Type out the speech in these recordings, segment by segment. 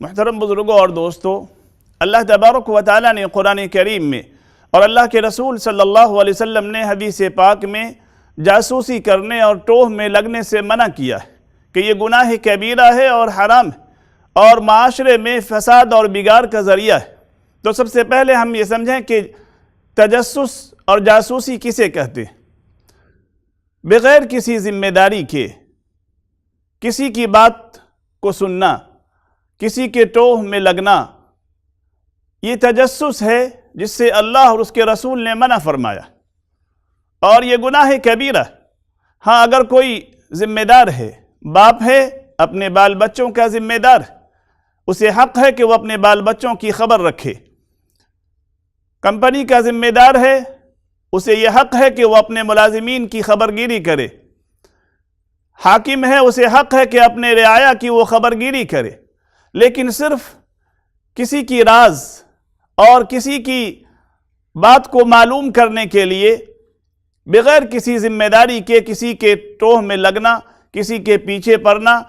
محترم بزرگوں اور دوستو، اللہ تبارک و تعالیٰ نے قرآن کریم میں اور اللہ کے رسول صلی اللہ علیہ وسلم نے حدیث پاک میں جاسوسی کرنے اور ٹوہ میں لگنے سے منع کیا ہے کہ یہ گناہ کبیرہ ہے اور حرام ہے اور معاشرے میں فساد اور بگاڑ کا ذریعہ ہے۔ تو سب سے پہلے ہم یہ سمجھیں کہ تجسس اور جاسوسی کسے کہتے ہیں؟ بغیر کسی ذمہ داری کے کسی کی بات کو سننا، کسی کے ٹوہ میں لگنا، یہ تجسس ہے جس سے اللہ اور اس کے رسول نے منع فرمایا، اور یہ گناہ کبیرہ ہے۔ ہاں، اگر کوئی ذمہ دار ہے، باپ ہے، اپنے بال بچوں کا ذمہ دار ہے، اسے حق ہے کہ وہ اپنے بال بچوں کی خبر رکھے۔ کمپنی کا ذمہ دار ہے، اسے یہ حق ہے کہ وہ اپنے ملازمین کی خبر گیری کرے۔ حاکم ہے، اسے حق ہے کہ اپنے رعایا کی وہ خبر گیری کرے۔ لیکن صرف کسی کی راز اور کسی کی بات کو معلوم کرنے کے لیے بغیر کسی ذمہ داری کے کسی کے ٹوہ میں لگنا، کسی کے پیچھے پڑنا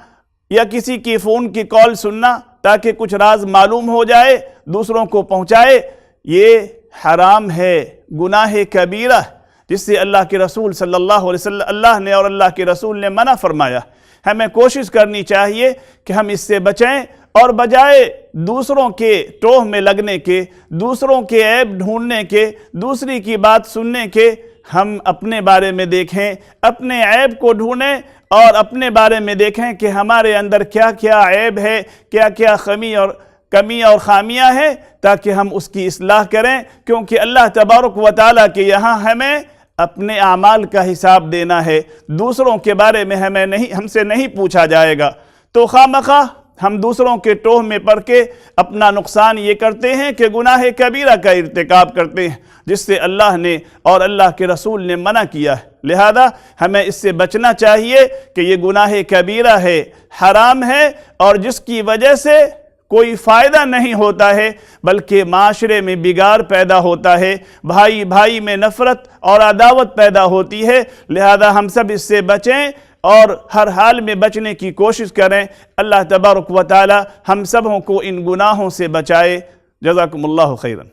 یا کسی کی فون کی کال سننا تاکہ کچھ راز معلوم ہو جائے، دوسروں کو پہنچائے، یہ حرام ہے، گناہ کبیرہ، جس سے اللہ کے رسول صلی اللہ علیہ وسلم اللہ نے اور اللہ کے رسول نے منع فرمایا۔ ہمیں کوشش کرنی چاہیے کہ ہم اس سے بچیں، اور بجائے دوسروں کے ٹوہ میں لگنے کے، دوسروں کے عیب ڈھونڈنے کے، دوسری کی بات سننے کے، ہم اپنے بارے میں دیکھیں، اپنے عیب کو ڈھونڈیں اور اپنے بارے میں دیکھیں کہ ہمارے اندر کیا کیا عیب ہے، کیا کیا کمی اور خامیاں ہیں، تاکہ ہم اس کی اصلاح کریں، کیونکہ اللہ تبارک و تعالیٰ کے یہاں ہمیں اپنے اعمال کا حساب دینا ہے، دوسروں کے بارے میں ہم سے نہیں پوچھا جائے گا۔ تو خواہ ہم دوسروں کے ٹوہ میں پڑ کے اپنا نقصان یہ کرتے ہیں کہ گناہ کبیرہ کا ارتکاب کرتے ہیں، جس سے اللہ نے اور اللہ کے رسول نے منع کیا ہے۔ لہذا ہمیں اس سے بچنا چاہیے کہ یہ گناہ کبیرہ ہے، حرام ہے، اور جس کی وجہ سے کوئی فائدہ نہیں ہوتا ہے بلکہ معاشرے میں بگاڑ پیدا ہوتا ہے، بھائی بھائی میں نفرت اور عداوت پیدا ہوتی ہے۔ لہذا ہم سب اس سے بچیں اور ہر حال میں بچنے کی کوشش کریں۔ اللہ تبارک و تعالی ہم سبوں کو ان گناہوں سے بچائے۔ جزاکم اللہ خیرا۔